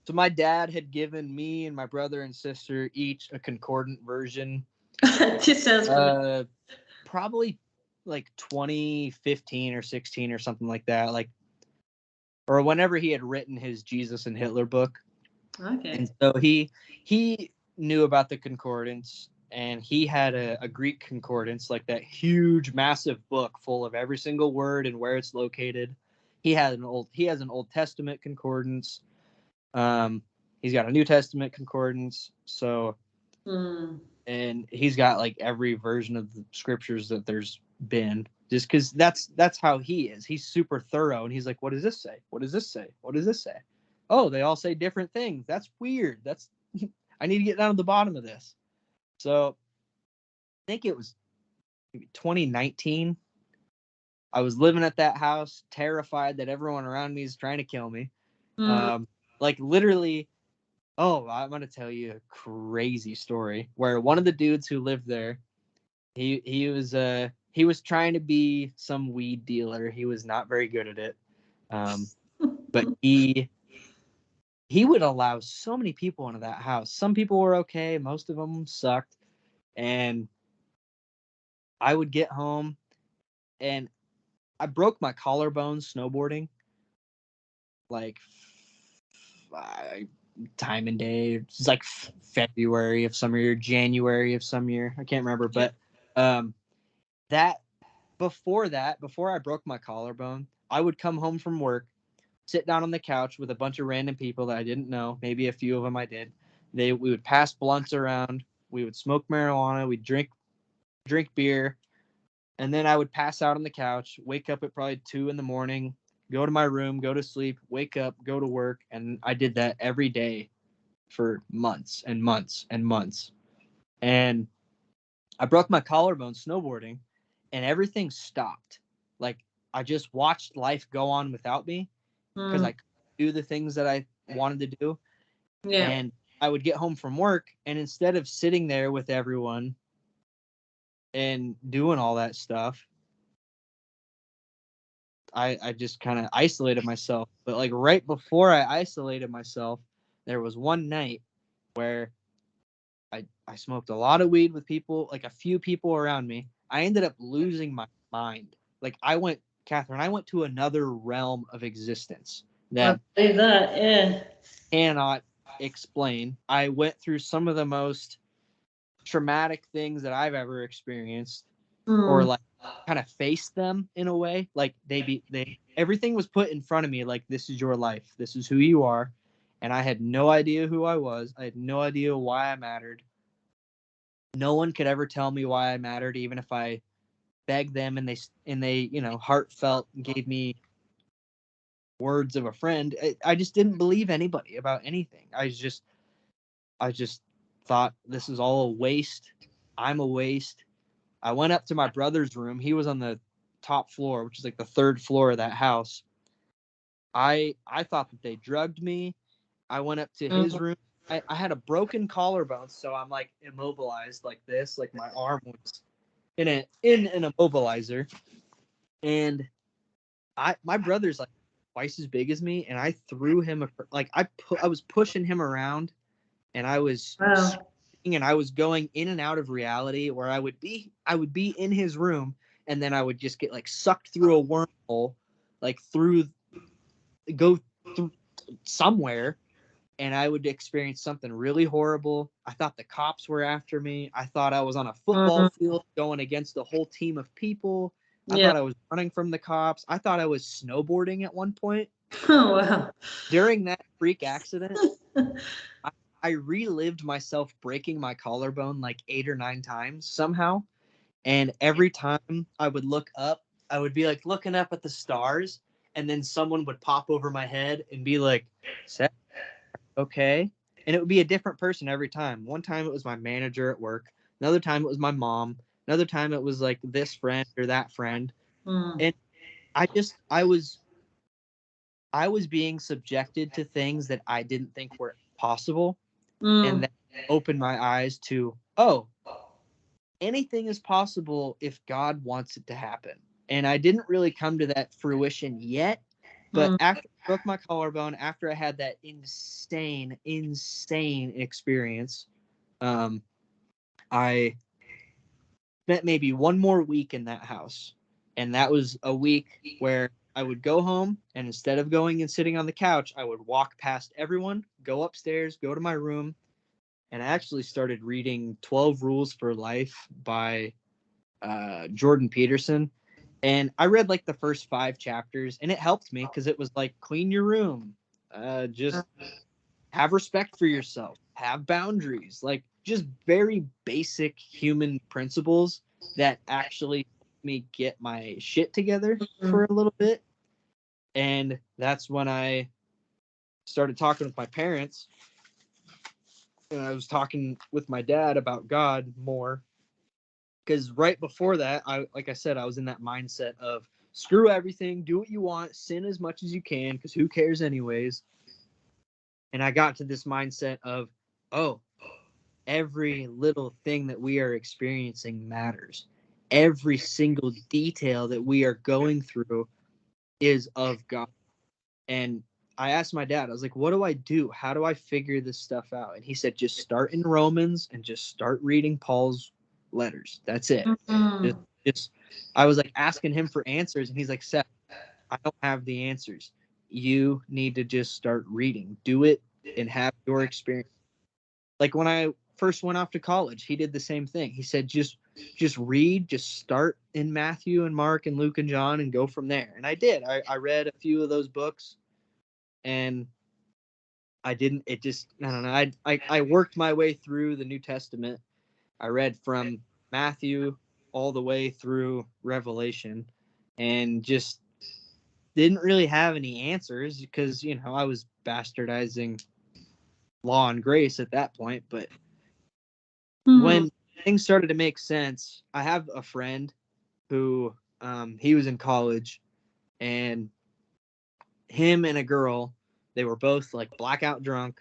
So my dad had given me and my brother and sister each a concordant version. This sounds familiar. Probably like 2015 or 16 or something like that. Like, or whenever he had written his Jesus and Hitler book. Okay. And so he knew about the concordance, and he had a Greek concordance, like that huge, massive book full of every single word and where it's located. He has an Old Testament concordance. Um, he's got a New Testament concordance. So, Mm. and he's got like every version of the scriptures that there's been. Just because that's how he is. He's super thorough, and he's like, "What does this say? What does this say? What does this say? Oh, they all say different things. That's weird. That's I need to get down to the bottom of this." So I think it was 2019. I was living at that house, terrified that everyone around me is trying to kill me. Mm. Um, like literally. Oh, I'm gonna tell you a crazy story where one of the dudes who lived there, he was trying to be some weed dealer. He was not very good at it. But he would allow so many people into that house. Some people were okay, most of them sucked. And I would get home and I broke my collarbone snowboarding like time and day. It's like February of some year, January of some year. I can't remember, but um, that before I broke my collarbone, I would come home from work, sit down on the couch with a bunch of random people that I didn't know. Maybe a few of them I did. We would pass blunts around. We would smoke marijuana. We'd drink beer, and then I would pass out on the couch. Wake up at probably 2 in the morning. Go to my room. Go to sleep. Wake up. Go to work. And I did that every day for months and months and months. And I broke my collarbone snowboarding, and everything stopped. Like I just watched life go on without me because Mm. I couldn't do the things that I wanted to do. Yeah. And I would get home from work, and instead of sitting there with everyone and doing all that stuff, I just kind of isolated myself. But like right before I isolated myself, there was one night where I smoked a lot of weed with people, like a few people around me. I ended up losing my mind. Like Catherine, I went to another realm of existence I that believe that. Yeah. cannot explain. I went through some of the most traumatic things that I've ever experienced, or Mm. like kind of faced them in a way. Like they everything was put in front of me like, this is your life. This is who you are. And I had no idea who I was. I had no idea why I mattered. No one could ever tell me why I mattered, even if I begged them and they heartfelt gave me words of a friend. I just didn't believe anybody about anything. I just thought this is all a waste. I'm a waste. I went up to my brother's room. He was on the top floor, which is like the third floor of that house. I thought that they drugged me. I went up to his Mm. room. I had a broken collarbone, so I'm like immobilized like this, like my arm was in an immobilizer. And my brother's like twice as big as me, and I threw him like I was pushing him around, and I was Wow. screaming, and I was going in and out of reality where I would be in his room, and then I would just get like sucked through a wormhole, like go through somewhere, and I would experience something really horrible. I thought the cops were after me. I thought I was on a football Mm. field going against a whole team of people. I Yeah. thought I was running from the cops. I thought I was snowboarding at one point. Oh wow. During that freak accident, I, I relived myself breaking my collarbone like 8 or 9 times somehow. And every time I would look up, I would be like looking up at the stars, and then someone would pop over my head and be like, Seth, okay. And it would be a different person every time. One time it was my manager at work. Another time it was my mom. Another time it was like this friend or that friend. Mm. And I was being subjected to things that I didn't think were possible. And Mm. that opened my eyes to, oh, anything is possible if God wants it to happen. And I didn't really come to that fruition yet, But after I broke my collarbone, after I had that insane experience, I spent maybe one more week in that house. And that was a week where I would go home, and instead of going and sitting on the couch, I would walk past everyone, go upstairs, go to my room, and I actually started reading 12 Rules for Life by Jordan Peterson. And I read like the first 5 chapters, and it helped me because it was like, clean your room, just have respect for yourself, have boundaries, like just very basic human principles that actually helped me get my shit together for a little bit. And that's when I started talking with my parents, and I was talking with my dad about God more. Because right before that, like I said, I was in that mindset of screw everything, do what you want, sin as much as you can, because who cares anyways. And I got to this mindset of, oh, every little thing that we are experiencing matters. Every single detail that we are going through is of God. And I asked my dad, I was like, what do I do? How do I figure this stuff out? And he said, just start in Romans and just start reading Paul's letters. That's it. Just I was like asking him for answers, and he's like, Seth, I don't have the answers. You need to just start reading. Do it and have your experience. Like when I first went off to college, he did the same thing. He said, just read, just start in Matthew and Mark and Luke and John and go from there. And I did. I read a few of those books, and I don't know. I worked my way through the New Testament. I read from Matthew all the way through Revelation, and just didn't really have any answers because, I was bastardizing law and grace at that point. But when things started to make sense, I have a friend who, he was in college, and him and a girl, they were both like blackout drunk,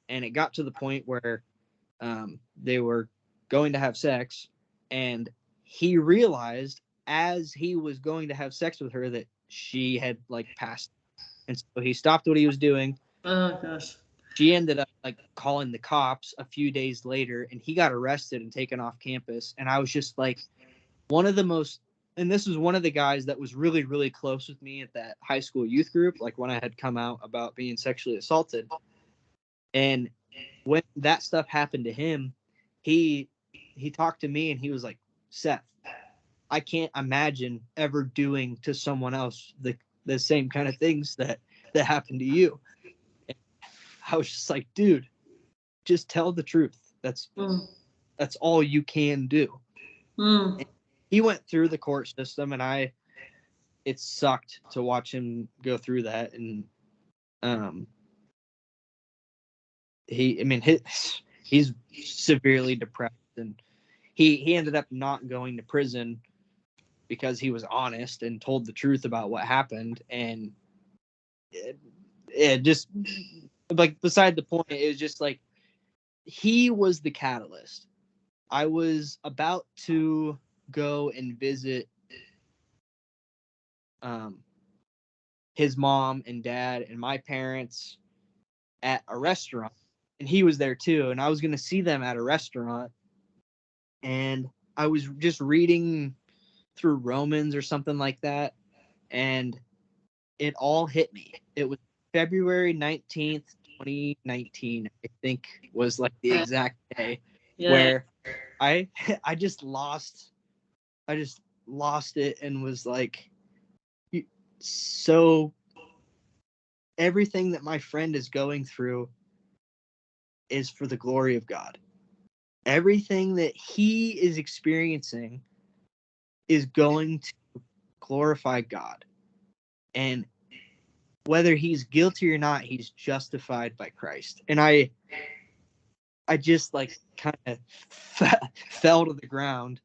and it got to the point where they were going to have sex, and he realized as he was going to have sex with her that she had like passed, and so he stopped what he was doing. Oh gosh. She ended up like calling the cops a few days later, and he got arrested and taken off campus. And I was just like, one of the most, and this was one of the guys that was really, really close with me at that high school youth group, like when I had come out about being sexually assaulted. And when that stuff happened to him, he talked to me, and he was like, Seth, I can't imagine ever doing to someone else the same kind of things that happened to you. And I was just like, dude, just tell the truth. That's all you can do. And he went through the court system, and it sucked to watch him go through that. And he's severely depressed, and he ended up not going to prison because he was honest and told the truth about what happened. And it just, like, beside the point, it was just like, he was the catalyst. I was about to go and visit his mom and dad and my parents at a restaurant, and he was there too, and I was going to see them at a restaurant, and I was just reading through Romans or something like that, and it all hit me. It was February 19th, 2019, I think, was like the exact day where I I just lost it, and was like, so everything that my friend is going through is for the glory of God. Everything that he is experiencing is going to glorify God. And whether he's guilty or not, he's justified by Christ. And I just like kind of fell to the ground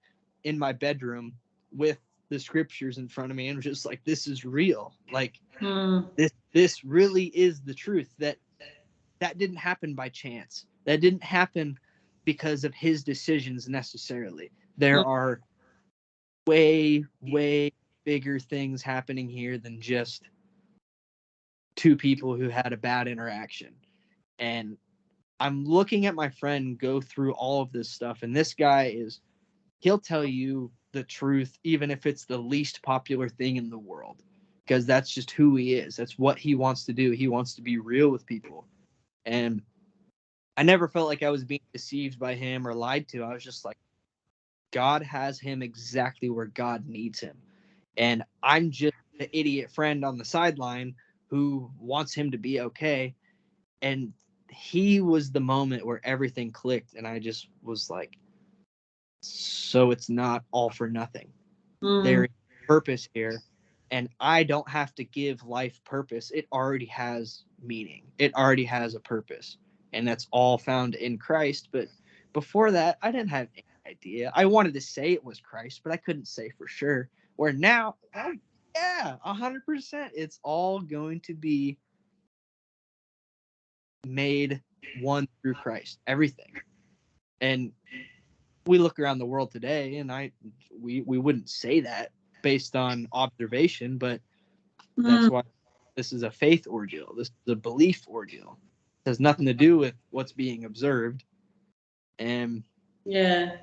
in my bedroom with the scriptures in front of me, and was just like, this is real. Like, this really is the truth. That didn't happen by chance. That didn't happen because of his decisions necessarily. There are way, way bigger things happening here than just two people who had a bad interaction. And I'm looking at my friend go through all of this stuff, and this guy he'll tell you the truth, even if it's the least popular thing in the world, because that's just who he is. That's what he wants to do. He wants to be real with people. And I never felt like I was being deceived by him or lied to. I was just like, God has him exactly where God needs him. And I'm just the idiot friend on the sideline who wants him to be okay. And he was the moment where everything clicked. And I just was like, so it's not all for nothing. There is purpose here. And I don't have to give life purpose. It already has meaning. It already has a purpose. And that's all found in Christ. But before that, I didn't have any idea. I wanted to say it was Christ, but I couldn't say for sure. Where now, oh yeah, 100%. It's all going to be made one through Christ. Everything. And we look around the world today, and we wouldn't say that based on observation, but that's why this is a faith ordeal. This is a belief ordeal. It has nothing to do with what's being observed. And Yeah.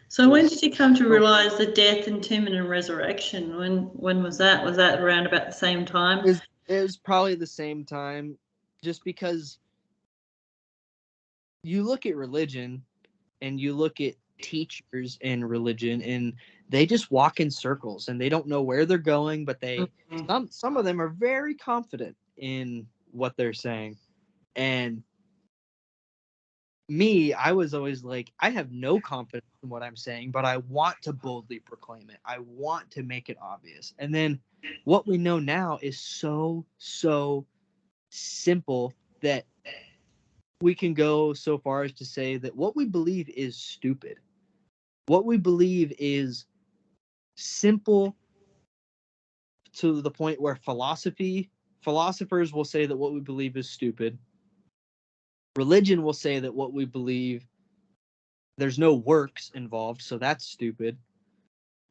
So when did you come to realize the death and tomb and resurrection? When was that? Was that around about the same time? It was probably the same time, just because you look at religion and you look at teachers in religion, and they just walk in circles and they don't know where they're going, but some of them are very confident in what they're saying. And me, I was always like, I have no confidence in what I'm saying, but I want to boldly proclaim it. I want to make it obvious. And then what we know now is so simple that we can go so far as to say that what we believe is stupid. What we believe is simple to the point where philosophers will say that what we believe is stupid. Religion will say that what we believe, there's no works involved, so that's stupid.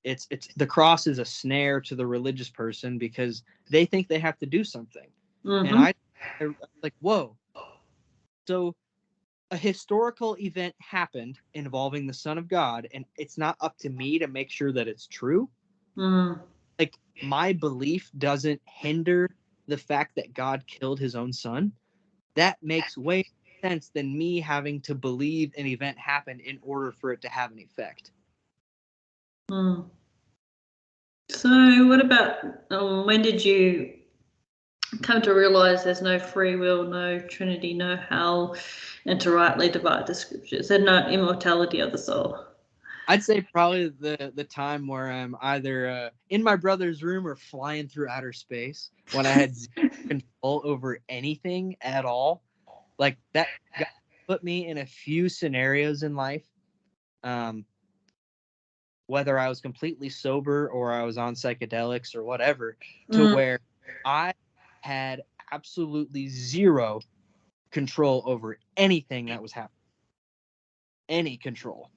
It's the cross is a snare to the religious person because they think they have to do something. And I like, whoa. So a historical event happened involving the Son of God, and it's not up to me to make sure that it's true. Like, my belief doesn't hinder the fact that God killed his own son. That makes way more sense than me having to believe an event happened in order for it to have an effect. So what about when did you come to realize there's no free will, no Trinity, no hell, and to rightly divide the scriptures, and no immortality of the soul? I'd say probably the time where I'm either in my brother's room or flying through outer space, when I had zero control over anything at all. Like, that God put me in a few scenarios in life, whether I was completely sober or I was on psychedelics or whatever, to where I had absolutely zero control over anything that was happening. Any control.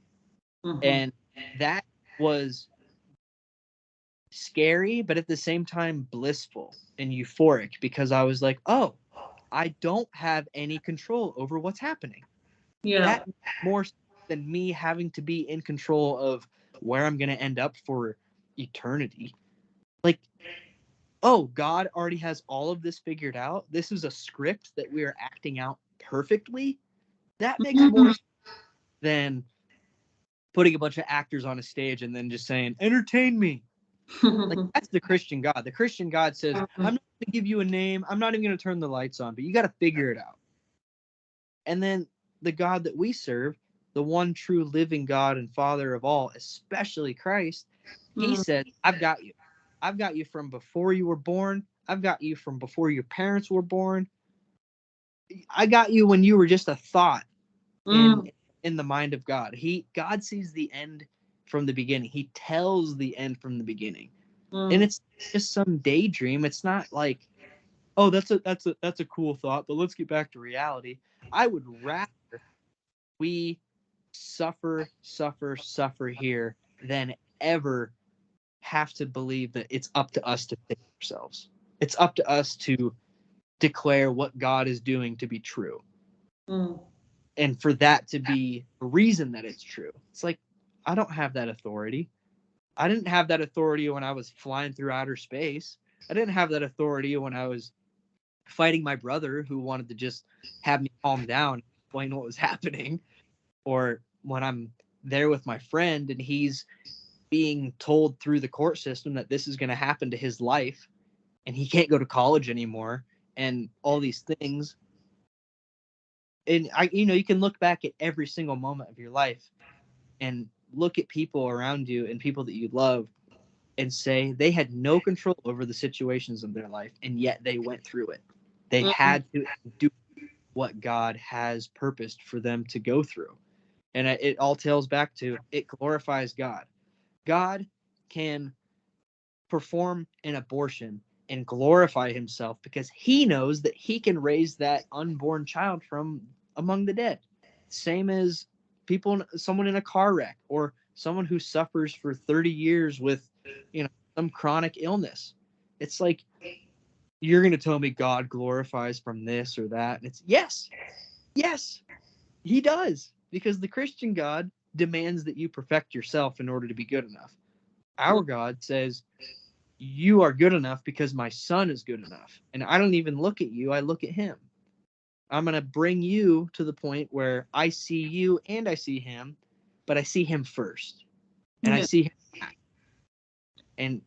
And that was scary, but at the same time blissful and euphoric, because I was like, oh, I don't have any control over what's happening. That more than me having to be in control of where I'm going to end up for eternity. Like, oh, God already has all of this figured out. This is a script that we are acting out perfectly. That makes more sense than putting a bunch of actors on a stage and then just saying, entertain me. Like, that's the Christian God. The Christian God says, I'm not going to give you a name. I'm not even going to turn the lights on, but you got to figure it out. And then the God that we serve, the one true living God and Father of all, especially Christ, he said, I've got you. I've got you from before you were born. I've got you from before your parents were born. I got you when you were just a thought in the mind of God. God sees the end from the beginning. He tells the end from the beginning. And it's just some daydream. It's not like, oh, that's a cool thought, but let's get back to reality. I would rather we suffer here than ever have to believe that it's up to us to save ourselves. It's up to us to declare what God is doing to be true. Mm. And for that to be the reason that it's true. It's like, I don't have that authority. I didn't have that authority when I was flying through outer space. I didn't have that authority when I was fighting my brother who wanted to just have me calm down and explain what was happening. Or when I'm there with my friend and he's being told through the court system that this is going to happen to his life and he can't go to college anymore and all these things. And you can look back at every single moment of your life and look at people around you and people that you love and say they had no control over the situations of their life, and yet they went through it. They had to do what God has purposed for them to go through. And it all tails back to, it glorifies God. God can perform an abortion and glorify himself because he knows that he can raise that unborn child from among the dead. Same as someone in a car wreck or someone who suffers for 30 years with, some chronic illness. It's like, you're going to tell me God glorifies from this or that. And it's yes, he does, because the Christian God demands that you perfect yourself in order to be good enough. Our God says, you are good enough because my son is good enough. And I don't even look at you, I look at him. I'm going to bring you to the point where I see you and I see him, but I see him first. And I see him back. And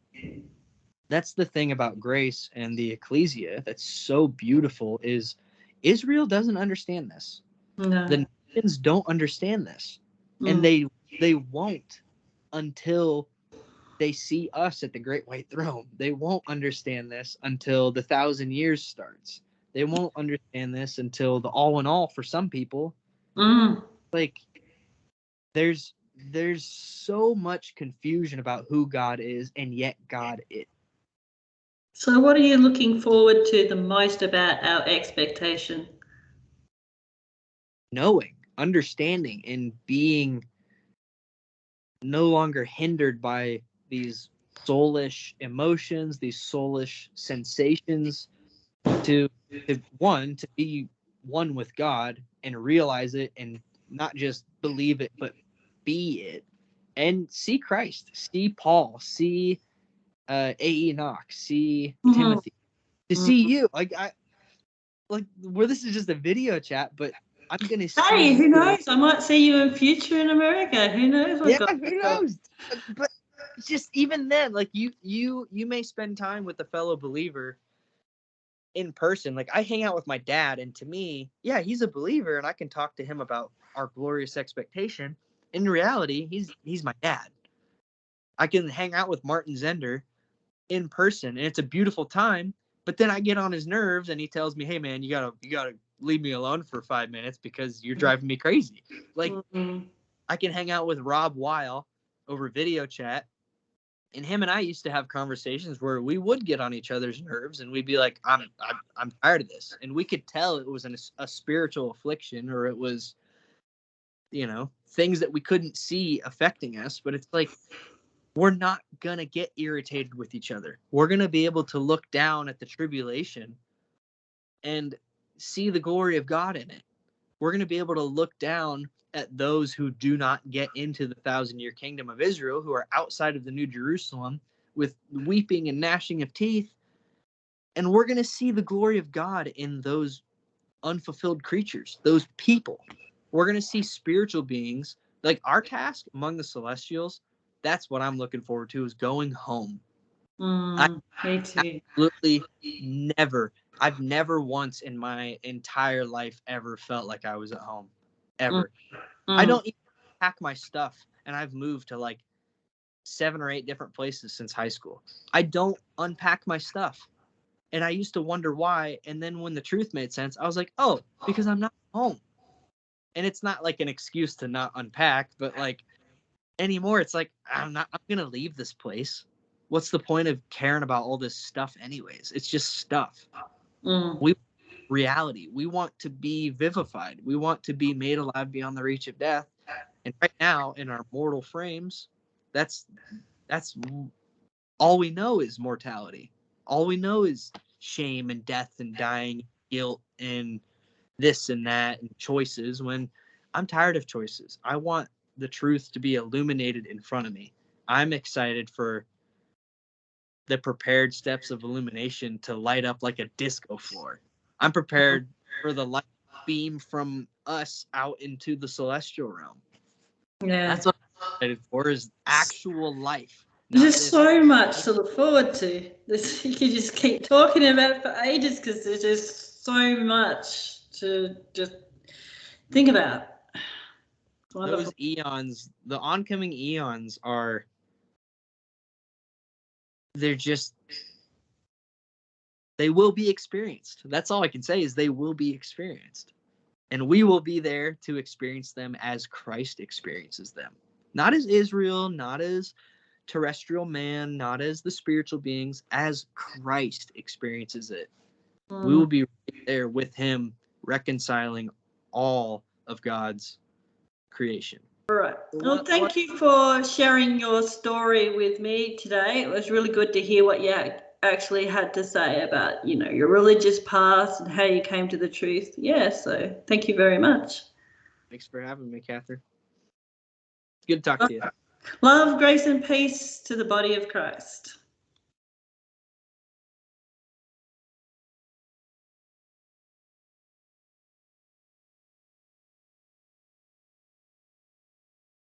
that's the thing about grace and the ecclesia that's so beautiful, is Israel doesn't understand this. No. The nations don't understand this. And they won't until they see us at the great white throne. They won't understand this until the 1,000 years starts. They won't understand this until the all in all for some people. Like, there's so much confusion about who God is, and yet God is. So what are you looking forward to the most about our expectation? Knowing, understanding, and being no longer hindered by these soulish emotions, these soulish sensations, to be one with God and realize it, and not just believe it, but be it, and see Christ, see Paul, see Enoch, see Timothy, to see you. Where this is just a video chat, but I'm gonna see. Hey, who knows? I might see you in future in America. Who knows? Who knows? But just even then, like you may spend time with a fellow believer in person. Like, I hang out with my dad, and to me, yeah, he's a believer, and I can talk to him about our glorious expectation. In reality, he's my dad. I can hang out with Martin Zender in person, and it's a beautiful time. But then I get on his nerves, and he tells me, "Hey, man, you gotta leave me alone for 5 minutes because you're driving me crazy." Like, I can hang out with Rob Weil over video chat, and him and I used to have conversations where we would get on each other's nerves, and we'd be like, I'm tired of this. And we could tell it was a spiritual affliction, or it was, things that we couldn't see affecting us. But it's like, we're not going to get irritated with each other. We're going to be able to look down at the tribulation and see the glory of God in it. We're going to be able to look down at those who do not get into the 1,000-year kingdom of Israel, who are outside of the New Jerusalem with weeping and gnashing of teeth. And we're going to see the glory of God in those unfulfilled creatures, those people. We're going to see spiritual beings. Like, our task among the celestials, that's what I'm looking forward to, is going home. Me too. Absolutely I've never once in my entire life ever felt like I was at home. Ever. I don't even pack my stuff, and I've moved to like 7 or 8 different places since high school. I don't unpack my stuff. And I used to wonder why. And then when the truth made sense, I was like, oh, because I'm not home. And it's not like an excuse to not unpack, but like anymore, it's like, I'm going to leave this place. What's the point of caring about all this stuff anyways? It's just stuff. We reality. We want to be vivified. We want to be made alive beyond the reach of death. And right now, in our mortal frames, that's all we know is mortality. All we know is shame and death and dying, guilt and this and that and choices, when I'm tired of choices. I want the truth to be illuminated in front of me. I'm excited for the prepared steps of illumination to light up like a disco floor. I'm prepared for the light beam from us out into the celestial realm. Yeah. That's what I'm excited for, is actual life. There's so much to look forward to. This, you can just keep talking about it for ages because there's just so much to just think about. Those eons, the oncoming eons are, they're just, they will be experienced. That's all I can say, is they will be experienced. And we will be there to experience them as Christ experiences them. Not as Israel, not as terrestrial man, not as the spiritual beings, as Christ experiences it. We will be right there with him, reconciling all of God's creation. All right. Well, thank you for sharing your story with me today. It was really good to hear what you actually had to say about, your religious past and how you came to the truth. Yeah, so thank you very much. Thanks for having me, Catherine. Good to talk to you. Love, grace, and peace to the body of Christ.